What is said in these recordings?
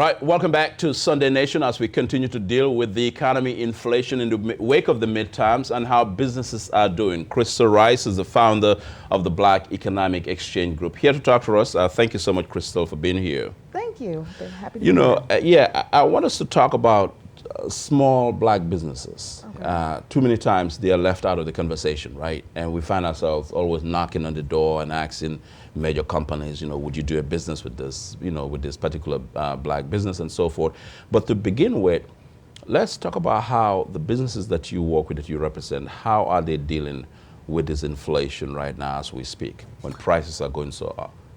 right, welcome back to Sunday Nation as we continue to deal with the economy, inflation in the wake of the midterms and how businesses are doing. Crystal Rice is the founder of the Black Economic Exchange Group. Here to talk to us. Thank you so much, Crystal, for being here. Thank you. Been happy to be here. Yeah, I want us to talk about small black businesses. Okay. Too many times they are left out of the conversation, right? And we find ourselves always knocking on the door and asking major companies, would you do a business with this, with this particular black business and so forth. But to begin with, let's talk about how the businesses that you work with, that you represent, how are they dealing with this inflation right now as we speak, when prices are going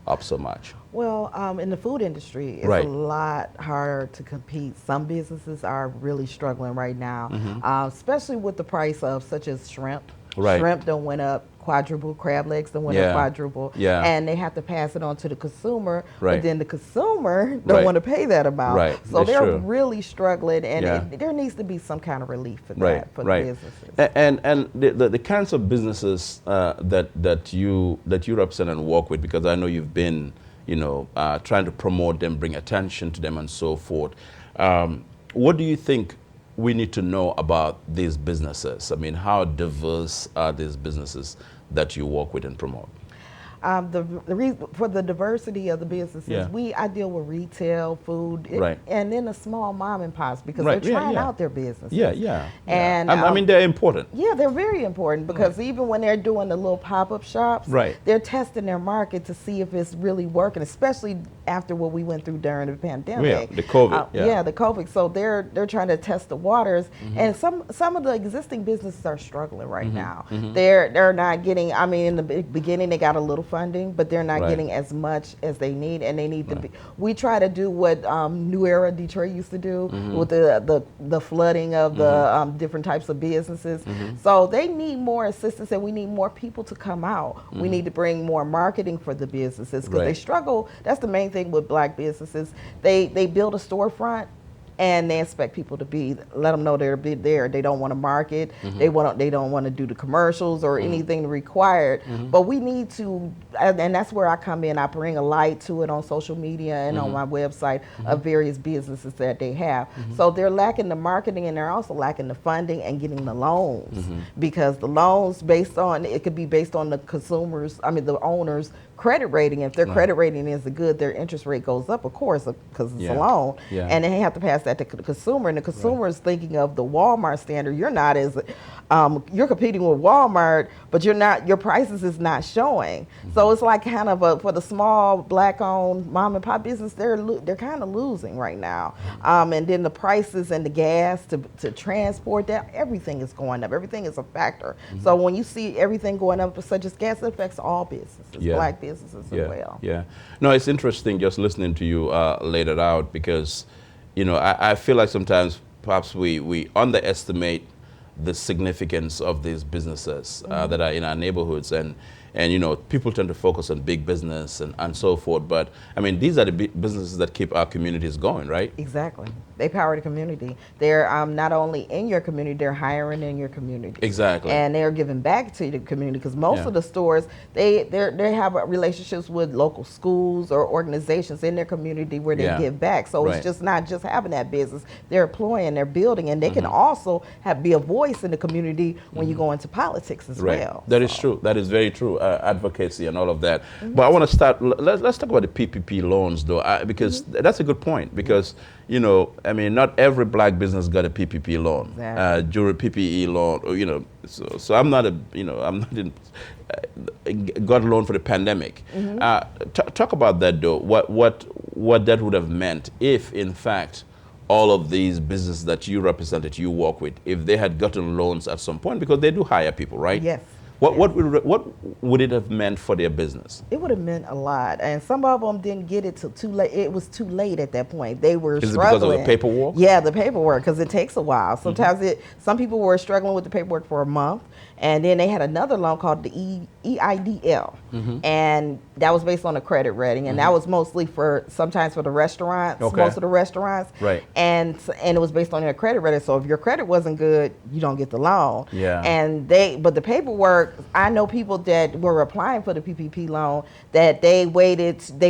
up so much? Well, in the food industry, it's right. a lot harder to compete. Some businesses are really struggling right now, especially with the price of such as shrimp. Right. Shrimp done went up quadruple, crab legs done went up quadruple, and they have to pass it on to the consumer, but then the consumer don't want to pay that amount. Right. So they're really struggling, and there needs to be some kind of relief for that for the businesses. And the kinds of businesses that you represent and work with, because I know you've been trying to promote them, bring attention to them and so forth. What do you think we need to know about these businesses? I mean, how diverse are these businesses that you work with and promote? The reason for the diversity of the businesses, I deal with retail, food, and then the small mom and pops, because they're trying out their businesses. And I mean, they're important. Yeah, they're very important, because even when they're doing the little pop-up shops, they're testing their market to see if it's really working, especially after what we went through during the pandemic. Yeah, the COVID. The COVID. So they're trying to test the waters, and some of the existing businesses are struggling right now. They're not getting. I mean, in the beginning they got a little funding, but they're not getting as much as they need, and they need to be. We try to do what New Era Detroit used to do with the flooding of the different types of businesses. So they need more assistance, and we need more people to come out. We need to bring more marketing for the businesses, because they struggle. That's the main thing with black businesses. They build a storefront, and they expect people to let them know they're there. They don't want to market. They don't want to do the commercials or anything required. But we need to, and that's where I come in. I bring a light to it on social media and on my website of various businesses that they have. So they're lacking the marketing, and they're also lacking the funding and getting the loans, because the loans it could be based on the the owner's credit rating. If their credit rating is good, their interest rate goes up, of course, because it's a loan, and they have to pass that to the consumer, and the consumer is thinking of the Walmart standard. You're not as you're competing with Walmart, but your prices is not showing. So it's like kind of for the small black-owned mom and pop business, they're kind of losing right now. And then the prices and the gas to transport that, everything is going up. Everything is a factor. So when you see everything going up, such as gas, it affects all businesses, black businesses as well. No, it's interesting just listening to you laid it out, because I feel like sometimes perhaps we underestimate the significance of these businesses that are in our neighborhoods, and people tend to focus on big business and so forth, but I mean, these are the businesses that keep our communities going, right? Exactly. They power the community. They're not only in your community, they're hiring in your community. Exactly. And they're giving back to the community, because most of the stores, they have relationships with local schools or organizations in their community where they give back. So it's just not just having that business. They're employing, they're building, and they can also be a voice in the community when you go into politics as well. That is true. That is very true. Advocacy and all of that. But I want to start, let's talk about the PPP loans, though, because that's a good point, because I mean, not every black business got a PPP loan, during PPE loan, so I'm not got a loan for the pandemic. Talk about that, though. What that would have meant if, in fact, all of these businesses that you represent, that you work with, if they had gotten loans at some point, because they do hire people, right? Yes. What would it have meant for their business? It would have meant a lot, and some of them didn't get it till too late. It was too late at that point. They were struggling. Is it because of the paperwork? Yeah, the paperwork, because it takes a while. Sometimes some people were struggling with the paperwork for a month, and then they had another loan called the EIDL, and that was based on a credit rating, and that was mostly sometimes for the restaurants, most of the restaurants, and it was based on their credit rating. So if your credit wasn't good, you don't get the loan. But the paperwork I know people that were applying for the PPP loan that they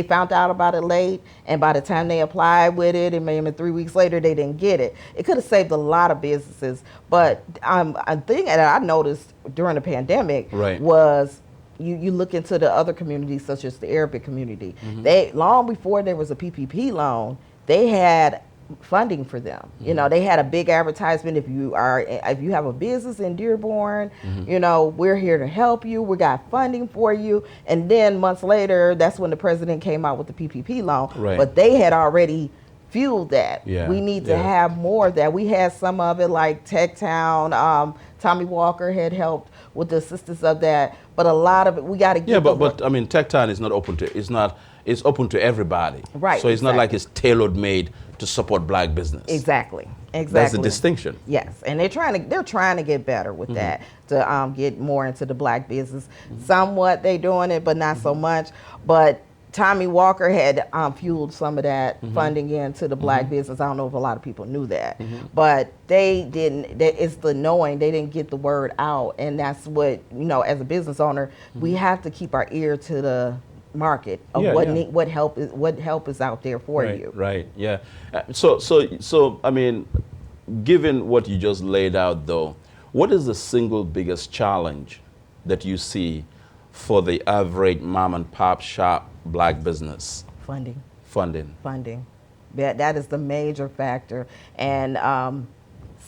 found out about it late, and by the time they applied with it, and maybe 3 weeks later, they didn't get it. It could have saved a lot of businesses. But a thing that I noticed during the pandemic was you look into the other communities, such as the Arabic community. They, long before there was a PPP loan, they had funding for them. You know, they had a big advertisement. If you have a business in Dearborn, you know, we're here to help you. We got funding for you. And then months later, that's when the president came out with the PPP loan. But they had already fueled that. We need to have more of that. We had some of it, like Tech Town. Tommy Walker had helped with the assistance of that. But a lot of it, we got to get. But I mean, Tech Town is not open to. It's open to everybody. Right. So it's not like it's tailor made to support black business. Exactly. That's the distinction. Yes, and they're trying to get better with that, to get more into the black business. Somewhat they doing it, but not so much. But Tommy Walker had fueled some of that funding into the black business. I don't know if a lot of people knew that, but they didn't. It's the knowing, they didn't get the word out, and that's what, you know, as a business owner, we have to keep our ear to the market of what help is out there for you. Right. Yeah. So I mean, given what you just laid out, though, what is the single biggest challenge that you see for the average mom and pop shop black business? Funding. That is the major factor, and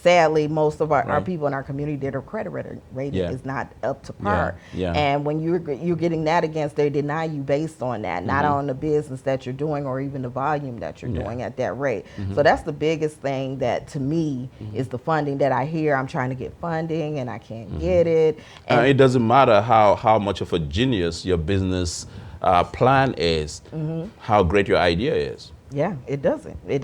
sadly, most of our people in our community, their credit rating is not up to par. And when you're getting that against, they deny you based on that, not on the business that you're doing or even the volume that you're doing at that rate. So that's the biggest thing that, to me, is the funding that I hear. I'm trying to get funding and I can't get it. And it doesn't matter how much of a genius your business plan is, how great your idea is. Yeah, it doesn't. They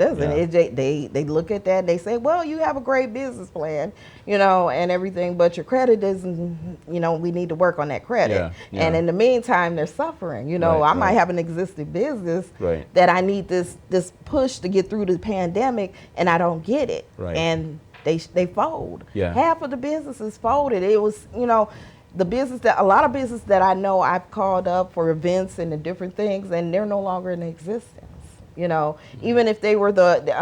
look at that and they say, well, you have a great business plan, you know, and everything, but your credit isn't, you know, we need to work on that credit. And in the meantime, they're suffering. You know, I might have an existing business that I need this push to get through the pandemic, and I don't get it. And they fold. Half of the businesses folded. It was, you know, a lot of business that I know I've called up for events and the different things, and they're no longer in existence. You know, even if they were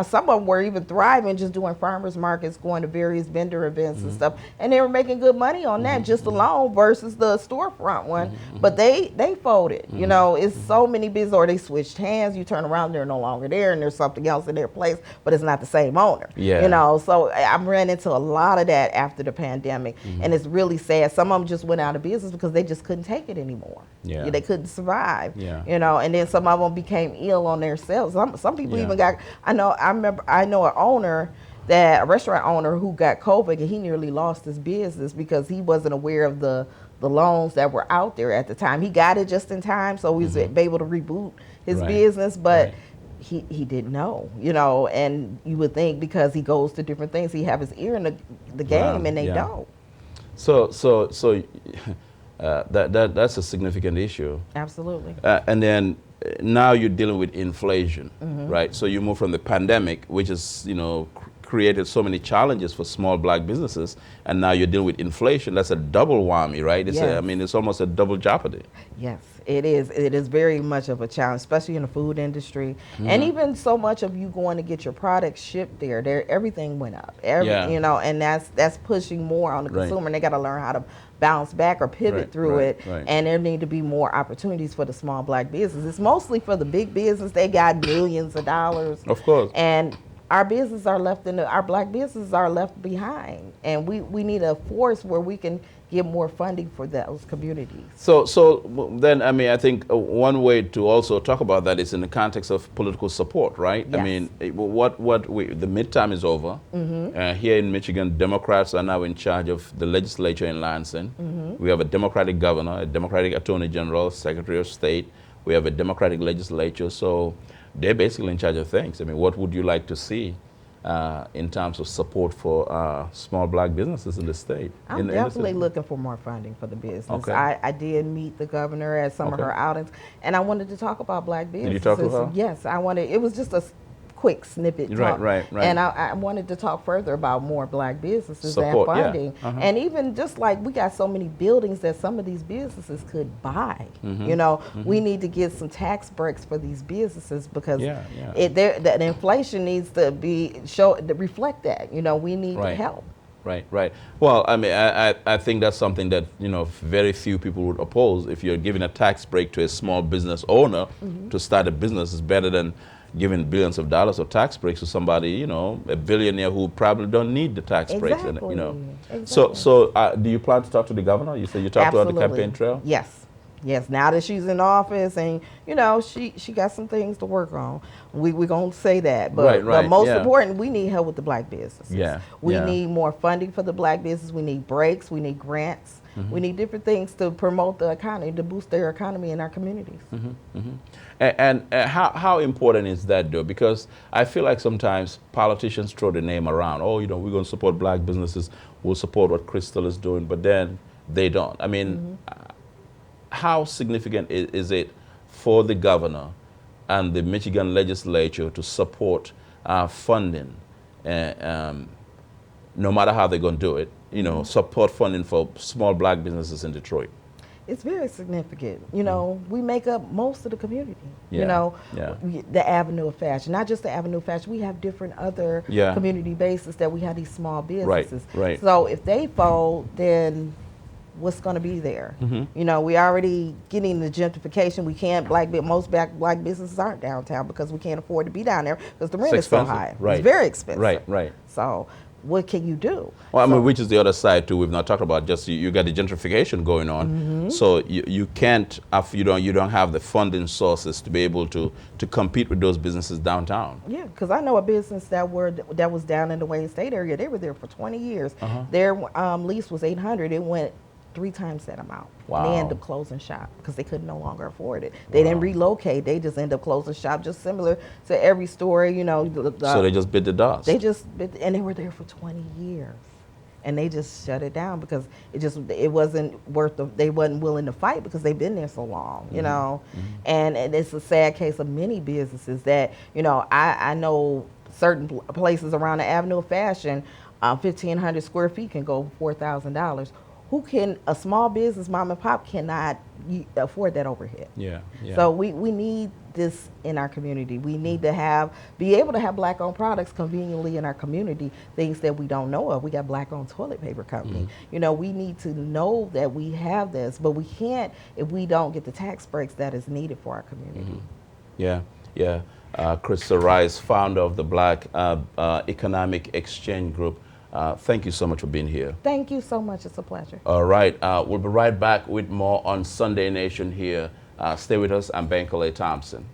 some of them were even thriving, just doing farmers markets, going to various vendor events and stuff, and they were making good money on that just alone versus the storefront one. But they folded. You know, it's so many businesses, or they switched hands. You turn around, they're no longer there, and there's something else in their place, but it's not the same owner. You know, so I've ran into a lot of that after the pandemic, and it's really sad. Some of them just went out of business because they just couldn't take it anymore. They couldn't survive. You know, and then some of them became ill on themselves. Some people even got. I know a restaurant owner who got COVID, and he nearly lost his business because he wasn't aware of the loans that were out there at the time. He got it just in time, so he was able to reboot his business, but he didn't know, you know. And you would think because he goes to different things, he have his ear in the game, and they don't. So that's a significant issue. Absolutely. And then now you're dealing with inflation, right? So you move from the pandemic, which has, you know, created so many challenges for small black businesses, and now you're dealing with inflation. That's a double whammy, right? I mean, it's almost a double jeopardy. Yes, it is. It is very much of a challenge, especially in the food industry, and even so much of you going to get your products shipped there. Everything went up. You know, and that's pushing more on the consumer. And they got to learn how to bounce back or pivot through it. And there need to be more opportunities for the small black business. It's mostly for the big business. They got millions of dollars. Of course. And our businesses are our black businesses are left behind, and we need a force where we can get more funding for those communities. So then, I mean, I think one way to also talk about that is in the context of political support, right? I mean, the midterm is over. Here in Michigan, Democrats are now in charge of the legislature in Lansing. We have a Democratic governor, a Democratic attorney general, secretary of state. We have a Democratic legislature. So they're basically in charge of things. I mean, what would you like to see in terms of support for small black businesses in the state? I'm definitely looking for more funding for the business. I did meet the governor at some of her outings, and I wanted to talk about black businesses. Did you talk to her? Yes, I wanted. It was just a quick snippet talk. Right. And I wanted to talk further about more black businesses Support, and funding. yeah. And even just like we got so many buildings that some of these businesses could buy. You know, we need to get some tax breaks for these businesses because the inflation needs to reflect that. You know, we need help. Right. Well, I mean, I think that's something that, you know, very few people would oppose. If you're giving a tax break to a small business owner to start a business, is better than giving billions of dollars of tax breaks to somebody, you know, a billionaire who probably don't need the tax breaks. And, you know, so do you plan to talk to the governor? You said you talked about the campaign trail. Yes, now that she's in office and, you know, she got some things to work on. We're going to say that. But, but most important, we need help with the black businesses. We need more funding for the black business. We need breaks. We need grants. We need different things to promote the economy, to boost their economy in our communities. And how important is that, though? Because I feel like sometimes politicians throw the name around. Oh, you know, we're going to support black businesses. We'll support what Crystal is doing. But then they don't. I mean, how significant is it for the governor and the Michigan legislature to support funding, no matter how they're going to do it, you know, support funding for small black businesses in Detroit? It's very significant. You know, we make up most of the community. You know, the Avenue of Fashion, not just the Avenue of Fashion. We have different other community bases that we have these small businesses. Right. So if they fold, then what's going to be there? You know, we already getting the gentrification. We can't most black businesses aren't downtown because we can't afford to be down there because the rent is so high. It's very expensive. Right. So what can you do? Well, I mean, which is the other side too. We've not talked about. Just you got the gentrification going on, so you can't, if you don't have the funding sources to be able to compete with those businesses downtown. Yeah, because I know a business that was down in the Wayne State area. They were there for 20 years. Their lease was $800. It went 3 times that amount. Wow. And they ended up closing shop because they could no longer afford it. They didn't relocate. They just ended up closing shop, just similar to every story, you know. So they just bit the dust. And they were there for 20 years. And they just shut it down because it wasn't worth they wasn't willing to fight because they've been there so long, you know. And it's a sad case of many businesses that, you know, I know certain places around the Avenue of Fashion, 1,500 square feet can go $4,000. A small business, mom and pop cannot afford that overhead. So we need this in our community. We need to be able to have black-owned products conveniently in our community, things that we don't know of. We got black-owned toilet paper company. You know, we need to know that we have this, but we can't if we don't get the tax breaks that is needed for our community. Crystal Rice, founder of the Black Economic Exchange Group. Thank you so much for being here. Thank you so much. It's a pleasure. All right. We'll be right back with more on Sunday Nation here. Stay with us. I'm Bankole Thompson.